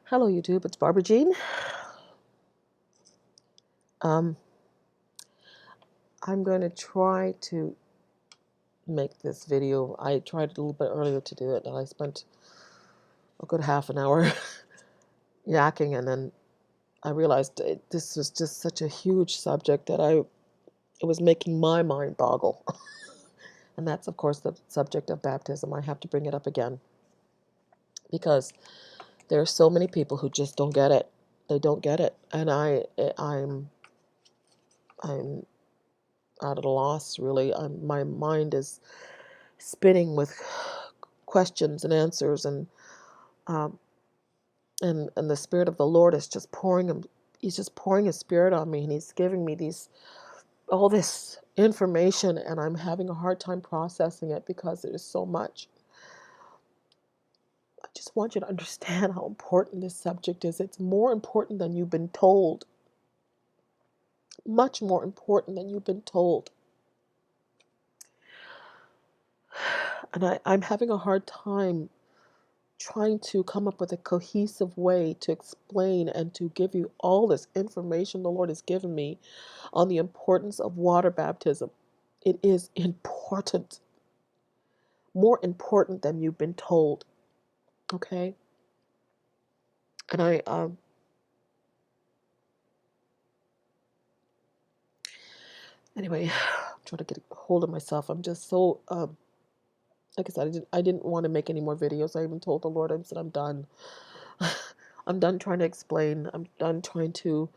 Hello YouTube, it's Barbara Jean. I'm going to try to make this video. I tried a little bit earlier to do it, and I spent a good half an hour yakking, and then I realized this was just such a huge subject that it was making my mind boggle. And that's, of course, the subject of baptism. I have to bring it up again because there are so many people who just don't get it. They don't get it, and I'm at a loss, really. My mind is spinning with questions and answers, um, and the Spirit of the Lord is just pouring him. He's just pouring His Spirit on me, and He's giving me all this information, and I'm having a hard time processing it because there is so much. I just want you to understand how important this subject is. It's more important than you've been told. Much more important than you've been told. And I'm having a hard time trying to come up with a cohesive way to explain and to give you all this information the Lord has given me on the importance of water baptism. It is important, more important than you've been told. Okay? And anyway, I'm trying to get a hold of myself. I'm just so, like I said, I didn't want to make any more videos. I even told the Lord, I said, I'm done. I'm done trying to explain. I'm done trying to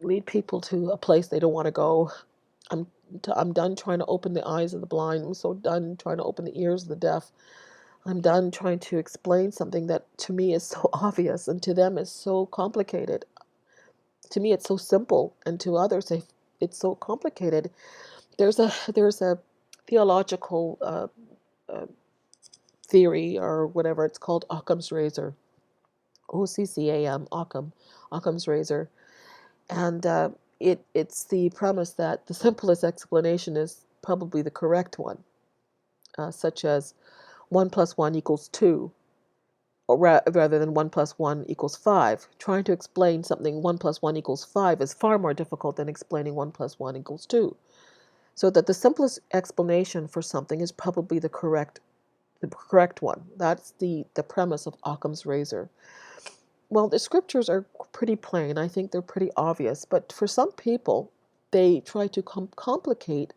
lead people to a place they don't want to go. I'm done trying to open the eyes of the blind. I'm so done trying to open the ears of the deaf. I'm done trying to explain something that to me is so obvious and to them is so complicated. To me, it's so simple, and to others, it's so complicated. There's a theological uh, theory, or whatever it's called, Occam's razor, OCCAM, Occam's razor, and it's the premise that the simplest explanation is probably the correct one, such as 1 plus 1 equals 2, or rather than 1 plus 1 equals 5. Trying to explain something 1 plus 1 equals 5 is far more difficult than explaining 1 plus 1 equals 2. So that the simplest explanation for something is probably the correct one. That's the premise of Occam's razor. Well, the scriptures are pretty plain. I think they're pretty obvious. But for some people, they try to complicate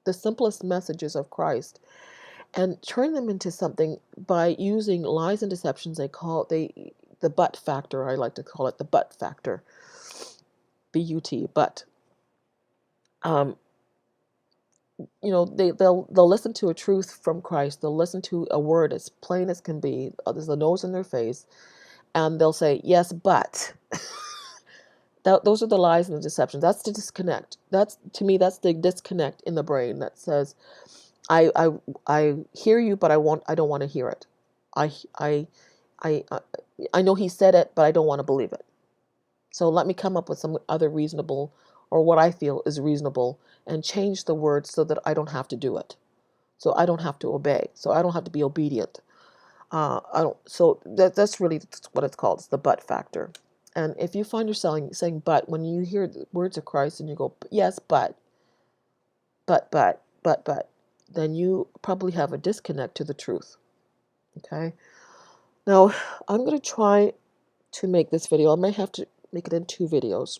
the simplest messages of Christ and turn them into something by using lies and deceptions. The but factor. I like to call it the but factor. B-U-T, but. Um, they'll listen to a truth from Christ. They'll listen to a word as plain as can be. There's a nose in their face, and they'll say yes, but. Those are the lies and the deceptions. That's the disconnect. To me, that's the disconnect in the brain that says, I I I hear you, but I don't want to hear it. I I I I know He said it, but I don't want to believe it. So let me come up with some other reasonable, or what I feel is reasonable, and change the words so that I don't have to do it. So I don't have to obey. So I don't have to be obedient. I don't. So that's really what it's called. It's the but factor. And if you find yourself saying "but" when you hear the words of Christ and you go "yes, but," then you probably have a disconnect to the truth. Okay. Now I'm going to try to make this video. I may have to make it in 2 videos.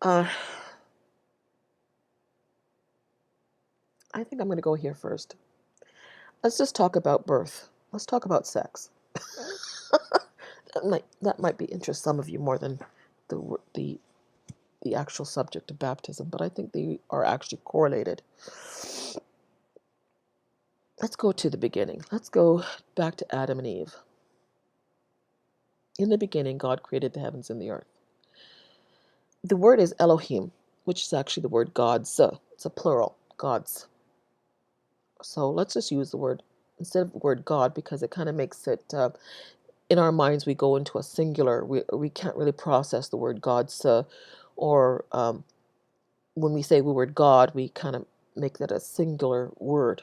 Uh, I think I'm going to go here first. Let's just talk about birth. Let's talk about sex. that might be interest some of you more than the the actual subject of baptism, but I think they are actually correlated. Let's go to the beginning. Let's go back to Adam and Eve. In the beginning, God created the heavens and the earth. The word is Elohim, which is actually the word gods. It's a plural, gods. So let's just use the word instead of the word God, because it kind of makes it, in our minds, we go into a singular. We can't really process the word gods, or when we say the word God, we kind of make that a singular word.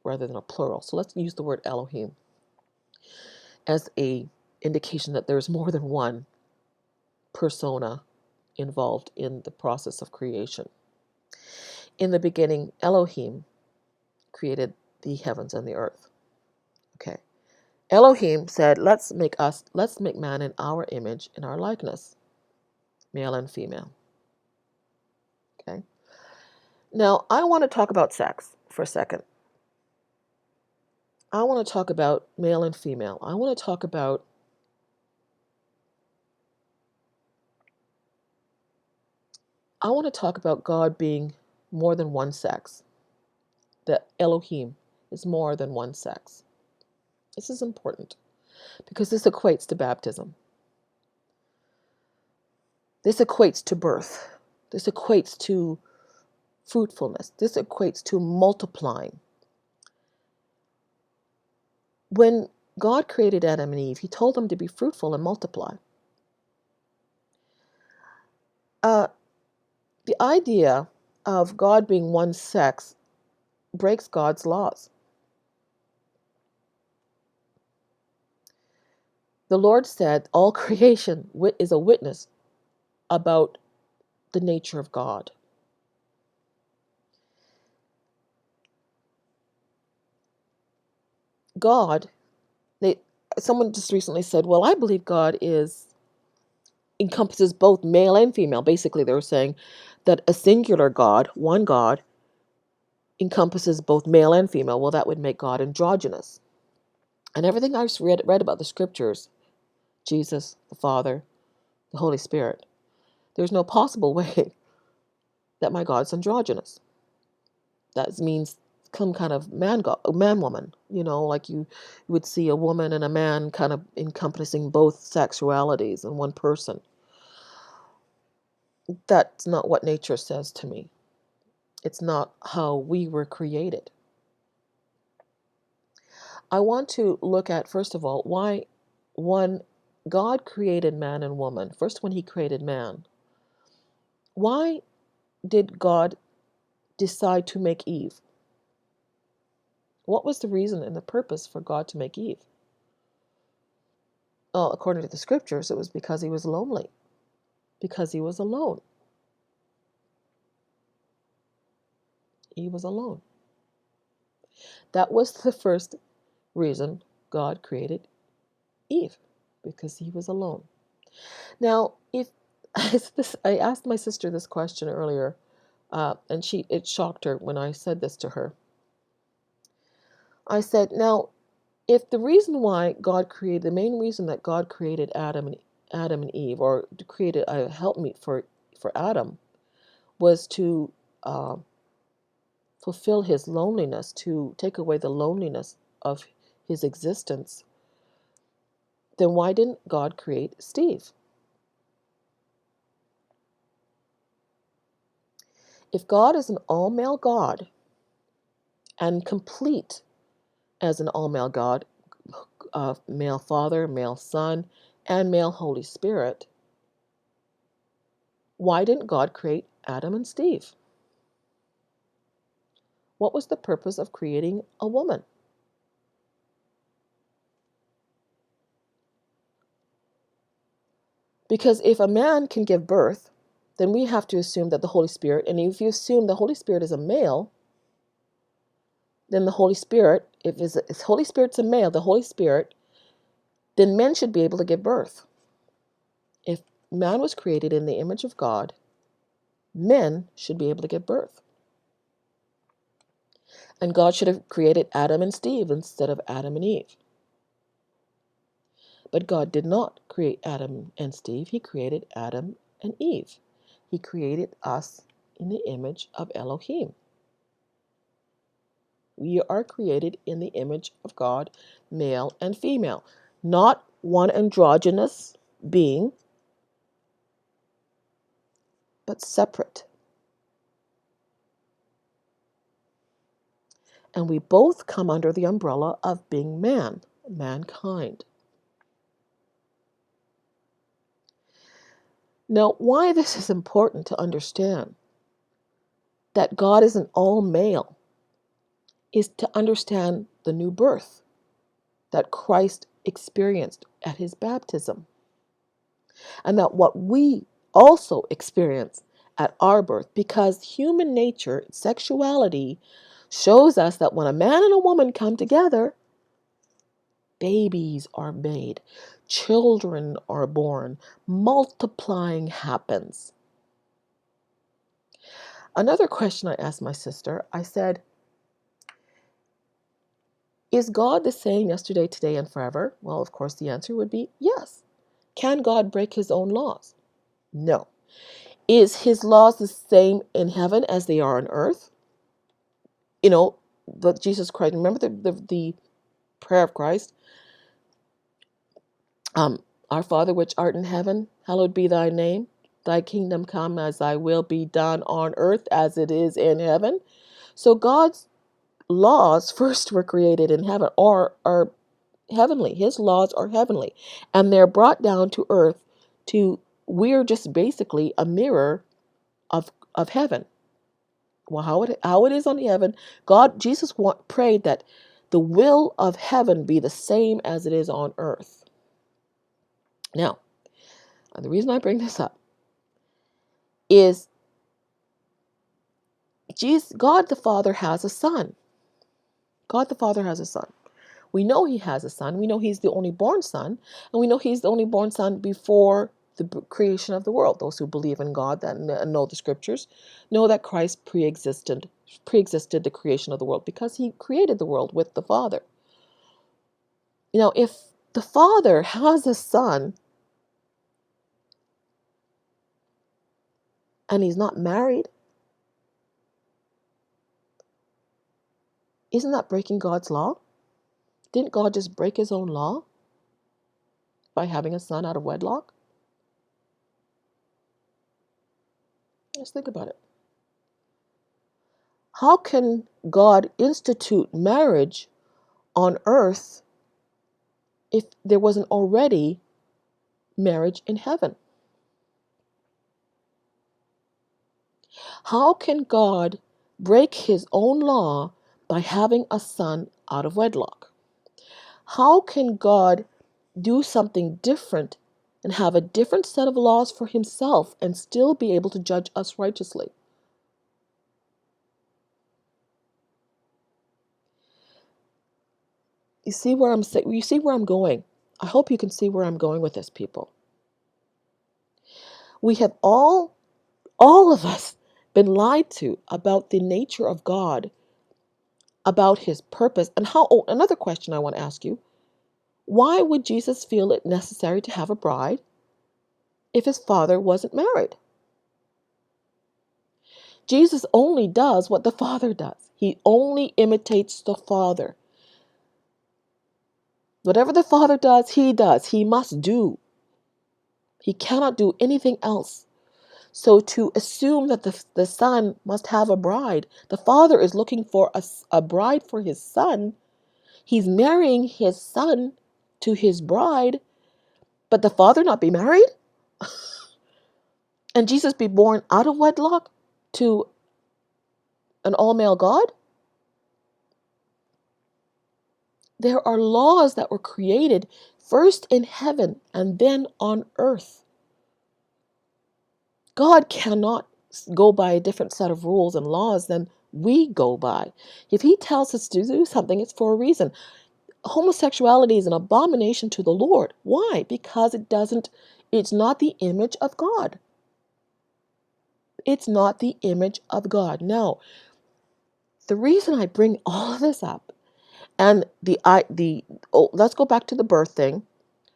rather than a plural. So let's use the word Elohim as a indication that there's more than one persona involved in the process of creation. In the beginning, Elohim created the heavens and the earth. Okay. Elohim said, let's make man in our image, in our likeness, male and female. Okay. Now, I want to talk about sex for a second. I want to talk about male and female. I want to talk about God being more than one sex. That Elohim is more than one sex. This is important because this equates to baptism. This equates to birth. This equates to fruitfulness. This equates to multiplying. When God created Adam and Eve, he told them to be fruitful and multiply. The idea of God being one sex breaks God's laws. The Lord said all creation is a witness about the nature of God. Someone just recently said, well, I believe God encompasses both male and female. Basically, they were saying that a singular God, one God, encompasses both male and female. Well, that would make God androgynous. And everything I've read about the scriptures, Jesus, the Father, the Holy Spirit, there's no possible way that my God's androgynous. That means some kind of man-woman, like you would see a woman and a man kind of encompassing both sexualities in one person. That's not what nature says to me. It's not how we were created. I want to look at, first of all, why God created man and woman. First, when he created man, why did God decide to make Eve? What was the reason and the purpose for God to make Eve? Well, according to the scriptures, it was because he was lonely, because he was alone. He was alone. That was the first reason God created Eve, because he was alone. Now, I asked my sister this question earlier, and it shocked her when I said this to her. I said, now, if the main reason that God created Adam and Eve, or created a helpmeet for Adam, was to fulfill his loneliness, to take away the loneliness of his existence, then why didn't God create Steve? If God is an all-male God and complete as an all-male God, male Father, male Son, and male Holy Spirit, why didn't God create Adam and Steve? What was the purpose of creating a woman? Because if a man can give birth, then we have to assume that the Holy Spirit, and if you assume the Holy Spirit is a male, then the Holy Spirit, if Holy Spirit's a male, the Holy Spirit, then men should be able to give birth. If man was created in the image of God, men should be able to give birth. And God should have created Adam and Steve instead of Adam and Eve. But God did not create Adam and Steve. He created Adam and Eve. He created us in the image of Elohim. We are created in the image of God, male and female. Not one androgynous being, but separate. And we both come under the umbrella of being mankind. Now, why this is important to understand, that God isn't all male. is to understand the new birth that Christ experienced at his baptism, and that what we also experience at our birth, because human nature, sexuality, shows us that when a man and a woman come together, babies are made, children are born, multiplying happens. Another question I asked my sister, I said, is God the same yesterday, today, and forever? Well, of course, the answer would be yes. Can God break his own laws? No. Is his laws the same in heaven as they are on earth? But Jesus Christ, remember the prayer of Christ? Our Father which art in heaven, hallowed be thy name. Thy kingdom come, as thy will be done on earth as it is in heaven. So God's laws first were created in heaven, or are heavenly. His laws are heavenly, and they're brought down to earth. We're just basically a mirror of heaven. Well, how it is on the heaven, Jesus prayed that the will of heaven be the same as it is on earth. Now, the reason I bring this up is God the Father has a son. God the Father has a son. We know he has a son. We know he's the only born son. And we know he's the only born son before the creation of the world. Those who believe in God and know the scriptures know that Christ preexisted the creation of the world, because he created the world with the Father. If the Father has a son and he's not married, isn't that breaking God's law? Didn't God just break his own law by having a son out of wedlock? Let's think about it. How can God institute marriage on earth if there wasn't already marriage in heaven? How can God break his own law by having a son out of wedlock? How can God do something different and have a different set of laws for himself and still be able to judge us righteously? You see where I'm going? I hope you can see where I'm going with this, people. We have all of us been lied to about the nature of God, about his purpose, and another question I want to ask you: why would Jesus feel it necessary to have a bride if his father wasn't married? Jesus only does what the Father does. He only imitates the Father. Whatever the Father does, he does. He must do. He cannot do anything else. So to assume that the Son must have a bride, the Father is looking for a bride for his Son. He's marrying his Son to his bride, but the Father not be married? And Jesus be born out of wedlock to an all-male God? There are laws that were created first in heaven and then on earth. God cannot go by a different set of rules and laws than we go by. If he tells us to do something, it's for a reason. Homosexuality is an abomination to the Lord. Why? Because it's not the image of God. It's not the image of God. Now, the reason I bring all of this up, and let's go back to the birth thing.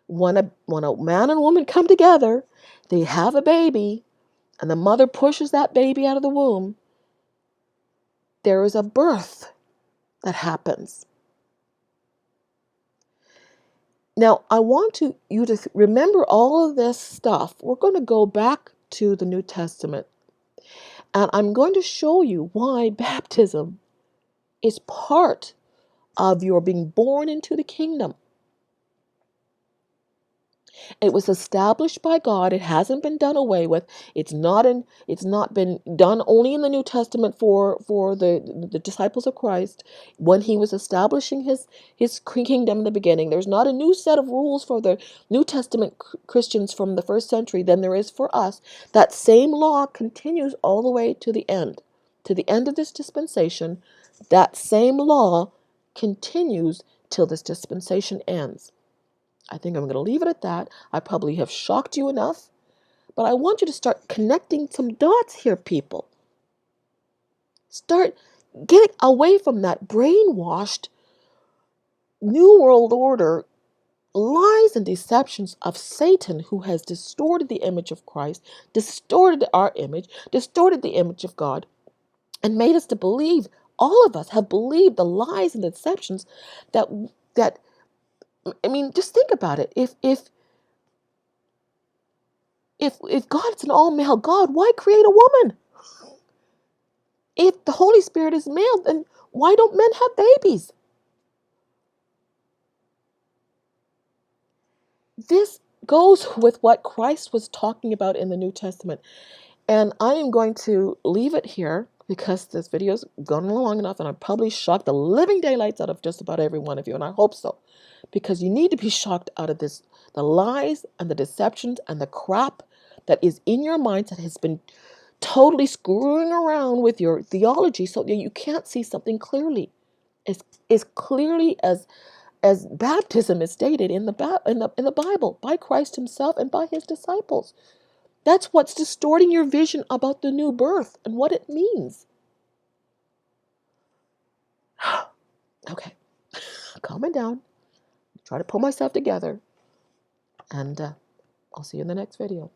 When a man and woman come together, they have a baby, and the mother pushes that baby out of the womb, there is a birth that happens. Now, I want you to remember all of this stuff. We're going to go back to the New Testament, and I'm going to show you why baptism is part of your being born into the kingdom. It was established by God. It hasn't been done away with. It's not been done only in the New Testament for the disciples of Christ when he was establishing his kingdom in the beginning. There's not a new set of rules for the New Testament Christians from the first century than there is for us. That same law continues all the way to the end. To the end of this dispensation, that same law continues till this dispensation ends. I think I'm going to leave it at that. I probably have shocked you enough, but I want you to start connecting some dots here, people. Start getting away from that brainwashed New World Order lies and deceptions of Satan, who has distorted the image of Christ, distorted our image, distorted the image of God, and made us to believe, all of us have believed the lies and deceptions that I mean, just think about it. If God's an all-male God, why create a woman? If the Holy Spirit is male, then why don't men have babies? This goes with what Christ was talking about in the New Testament. And I am going to leave it here because this video's gone long enough, and I probably shocked the living daylights out of just about every one of you, and I hope so. Because you need to be shocked out of this, the lies and the deceptions and the crap that is in your minds that has been totally screwing around with your theology so that you can't see something clearly. As clearly as baptism is stated in the Bible by Christ himself and by his disciples. That's what's distorting your vision about the new birth and what it means. Okay, calming down. Try to pull myself together. And I'll see you in the next video.